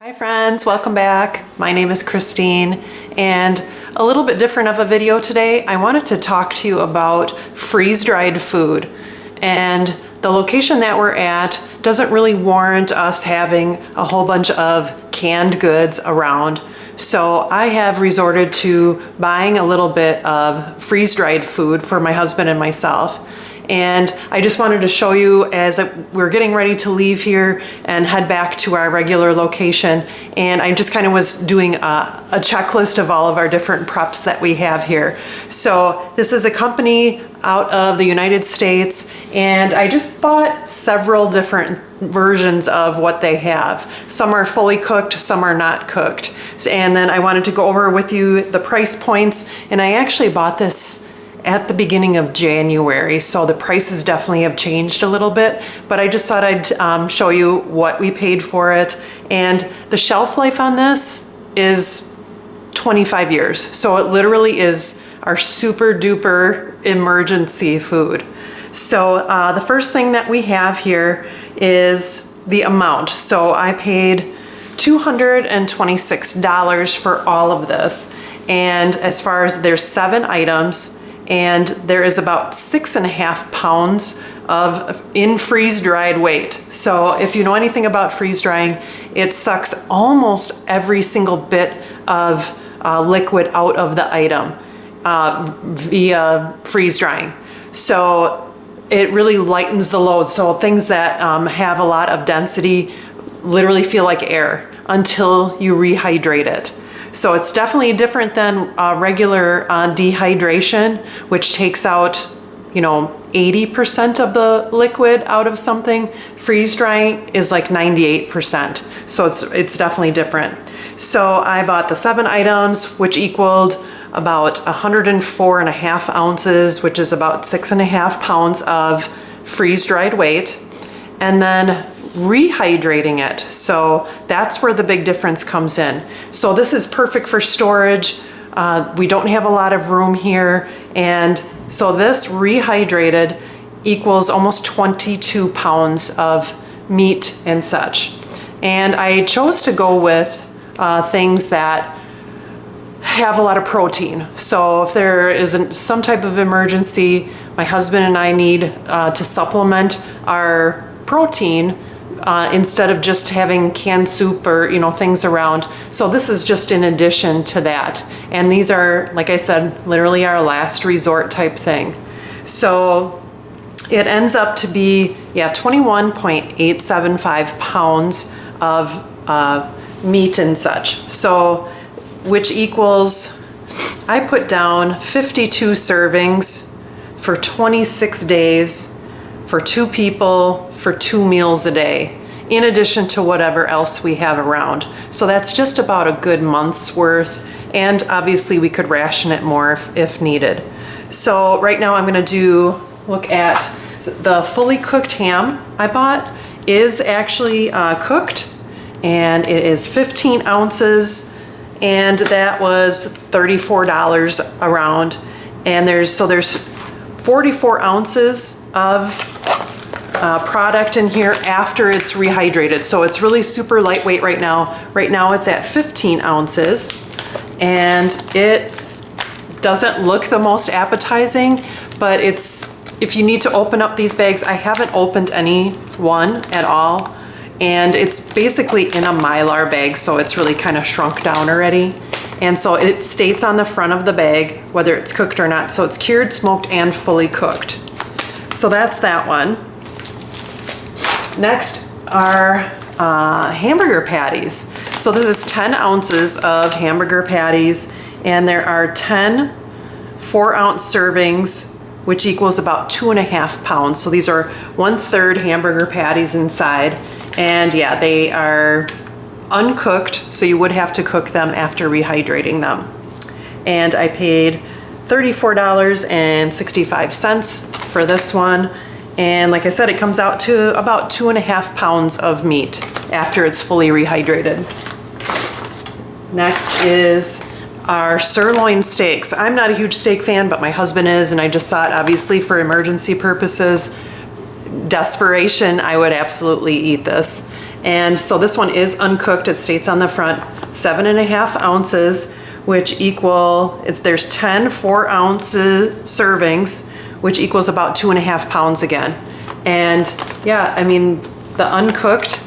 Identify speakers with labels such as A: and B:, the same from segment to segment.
A: Hi friends, welcome back. My name is Christine, and a little bit different of a video today. I wanted to talk to you about freeze-dried food, and the location that we're at doesn't really warrant us having a whole bunch of canned goods around. So I have resorted to buying a little bit of freeze-dried food for my husband and myself. And I just wanted to show you as we're getting ready to leave here and head back to our regular location. And I just kind of was doing a checklist of all of our different preps that we have here. So this is a company out of the United States, and I just bought several different versions of what they have. Some are fully cooked, some are not cooked. And then I wanted to go over with you the price points, and I actually bought this at the beginning of January, so the prices definitely have changed a little bit, but I just thought I'd show you what we paid for it. And the shelf life on this is 25 years, so it literally is our super duper emergency food. So the first thing that we have here is the amount. So I paid $226 for all of this, and as far as there's 7 items, and there is about 6.5 pounds in freeze-dried weight. So if you know anything about freeze-drying, it sucks almost every single bit of liquid out of the item via freeze-drying. So it really lightens the load. So things that have a lot of density literally feel like air until you rehydrate it. So it's definitely different than regular dehydration, which takes out, 80% of the liquid out of something. Freeze drying is like 98%. So it's definitely different. So I bought the 7 items, which equaled about 104.5 ounces, which is about 6.5 pounds of freeze-dried weight. And then rehydrating it. So that's where the big difference comes in. So this is perfect for storage. We don't have a lot of room here. And so this rehydrated equals almost 22 pounds of meat and such. And I chose to go with things that have a lot of protein. So if there is some type of emergency, my husband and I need to supplement our protein instead of just having canned soup or things around. So this is just in addition to that. And these are, like I said, literally our last resort type thing. So it ends up to be 21.875 pounds of meat and such. So which equals, I put down 52 servings for 26 days for 2 people for 2 meals a day, in addition to whatever else we have around. So that's just about a good month's worth, and obviously we could ration it more if needed. So right now I'm gonna look at the fully cooked ham I bought is actually cooked, and it is 15 ounces, and that was $34 around. And there's 44 ounces of product in here after it's rehydrated. So it's really super lightweight right now. Right now it's at 15 ounces, and it doesn't look the most appetizing, but if you need to open up these bags, I haven't opened any one at all. And it's basically in a Mylar bag, so it's really kind of shrunk down already. And so it states on the front of the bag whether it's cooked or not. So it's cured, smoked, and fully cooked. So that's that one. Next are hamburger patties. So this is 10 ounces of hamburger patties, and there are 10 4-ounce servings, which equals about 2.5 pounds. So these are 1/3 hamburger patties inside. And yeah, they are uncooked, so you would have to cook them after rehydrating them. And I paid $34.65 for this one. And like I said, it comes out to about 2.5 pounds of meat after it's fully rehydrated. Next is our sirloin steaks. I'm not a huge steak fan, but my husband is, and I just thought, obviously for emergency purposes, desperation, I would absolutely eat this. And so this one is uncooked. It states on the front 7.5 ounces, which there's 10 4-ounce servings, which equals about 2.5 pounds again. And yeah, I mean, the uncooked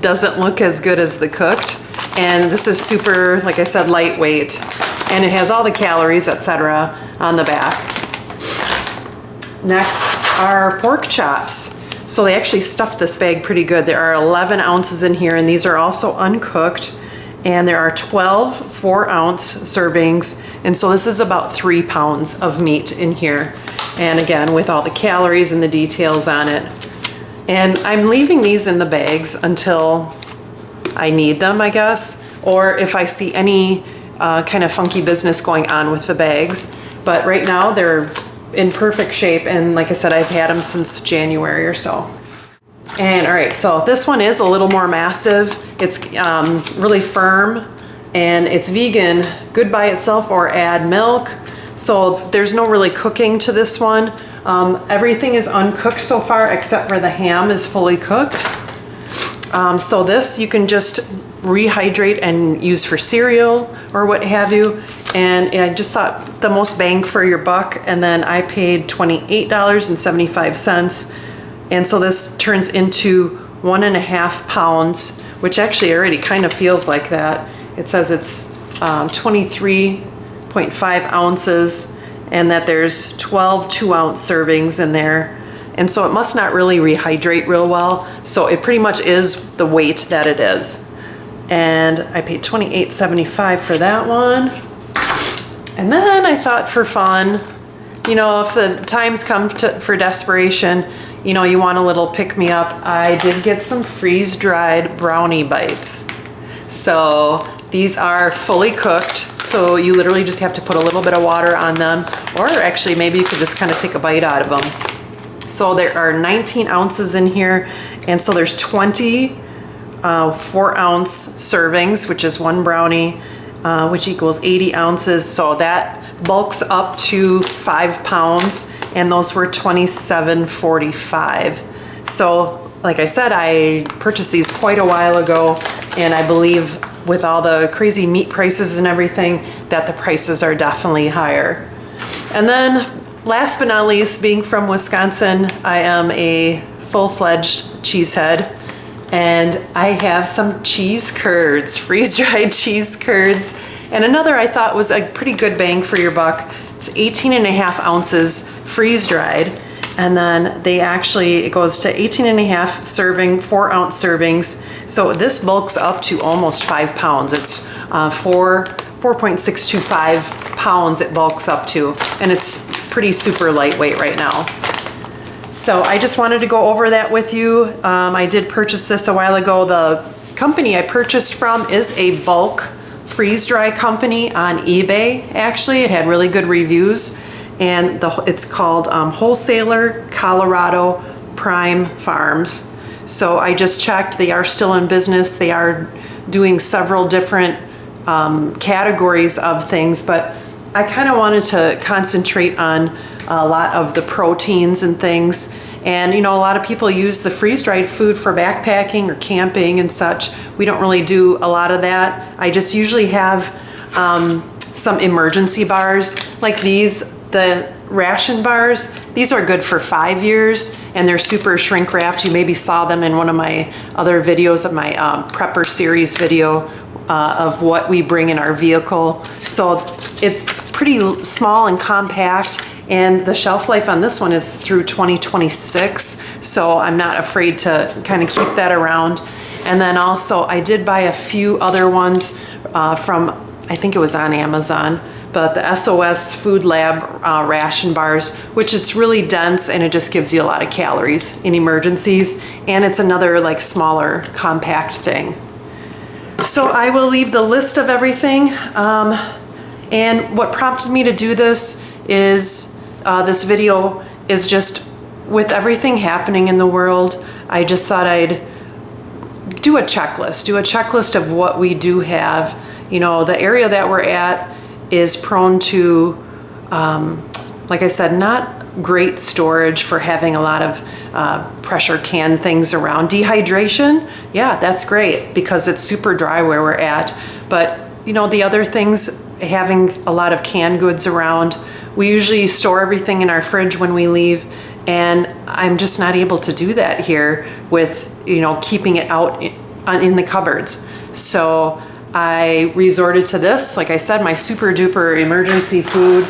A: doesn't look as good as the cooked. And this is super, like I said, lightweight. And it has all the calories, etc. on the back. Next are pork chops. So they actually stuffed this bag pretty good. There are 11 ounces in here, and these are also uncooked. And there are 12 4-ounce servings. And so this is about 3 pounds of meat in here. And again, with all the calories and the details on it. And I'm leaving these in the bags until I need them, I guess, or if I see any kind of funky business going on with the bags. But right now they're in perfect shape, and like I said, I've had them since January or so. And all right, so this one is a little more massive. It's really firm, and it's vegan, good by itself or add milk. So there's no really cooking to this one. Everything is uncooked so far except for the ham is fully cooked. So this you can just rehydrate and use for cereal or what have you. And I just thought the most bang for your buck. And then I paid $28.75. And so this turns into 1.5 pounds, which actually already kind of feels like that. It says it's 23.5 ounces and that there's 12 2-ounce servings in there. And so it must not really rehydrate real well. So it pretty much is the weight that it is. And I paid $28.75 for that one. And then I thought for fun, you know, if the times come for desperation, you know, you want a little pick-me-up, I did get some freeze-dried brownie bites. So these are fully cooked. So you literally just have to put a little bit of water on them, or actually maybe you could just kind of take a bite out of them. So there are 19 ounces in here, and so there's 20 4-ounce servings, which is one brownie, which equals 80 ounces. So that bulks up to 5 pounds, and those were $27.45. So like I said, I purchased these quite a while ago, and I believe with all the crazy meat prices and everything that the prices are definitely higher. And then last but not least, being from Wisconsin, I am a full-fledged cheesehead, and I have some cheese curds, freeze-dried cheese curds. And another I thought was a pretty good bang for your buck. It's 18.5 ounces freeze-dried, and then it goes to 18.5 4-ounce servings. So this bulks up to almost 5 pounds. It's 4.625 pounds it bulks up to, and it's pretty super lightweight right now. So I just wanted to go over that with you. I did purchase this a while ago. The company I purchased from is a bulk freeze-dry company on eBay, actually. It had really good reviews, and it's called Wholesaler Colorado Prime Farms. So I just checked, they are still in business. They are doing several different categories of things, but I kind of wanted to concentrate on a lot of the proteins and things. And you know, a lot of people use the freeze-dried food for backpacking or camping and such. We don't really do a lot of that. I just usually have some emergency bars like these, the ration bars. These are good for 5 years, and they're super shrink wrapped. You maybe saw them in one of my other videos of my prepper series video of what we bring in our vehicle. So it's pretty small and compact, and the shelf life on this one is through 2026. So I'm not afraid to kind of keep that around. And then also I did buy a few other ones from, I think it was on Amazon, but the SOS Food Lab ration bars, which it's really dense and it just gives you a lot of calories in emergencies. And it's another like smaller compact thing. So I will leave the list of everything. And what prompted me to do this is, this video is just with everything happening in the world, I just thought I'd do a checklist of what we do have. You know, the area that we're at is prone to, like I said, not great storage for having a lot of pressure can things around. Dehydration, yeah, that's great because it's super dry where we're at. But you know, the other things, having a lot of canned goods around, we usually store everything in our fridge when we leave, and I'm just not able to do that here with, you know, keeping it out in the cupboards. So I resorted to this, like I said, my super duper emergency food,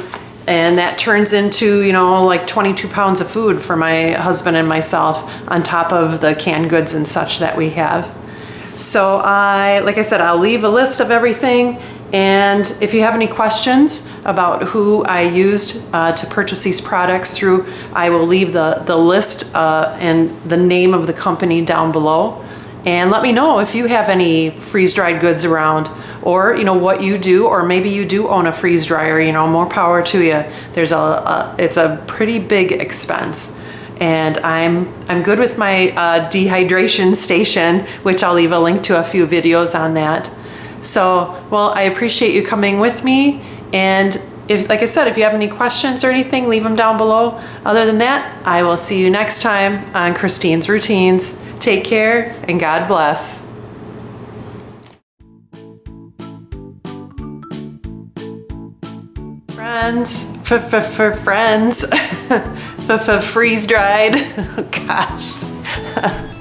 A: and that turns into, you know, like 22 pounds of food for my husband and myself on top of the canned goods and such that we have. So like I said, I'll leave a list of everything, and if you have any questions about who I used to purchase these products through, I will leave the list and the name of the company down below. And let me know if you have any freeze-dried goods around, or you know what you do, or maybe you do own a freeze dryer. You know, more power to you. There's it's a pretty big expense, and I'm good with my dehydration station, which I'll leave a link to a few videos on that. So, well, I appreciate you coming with me, and if, like I said, if you have any questions or anything, leave them down below. Other than that, I will see you next time on Christine's Routines. Take care and God bless. Friends, friends, freeze dried. Oh gosh.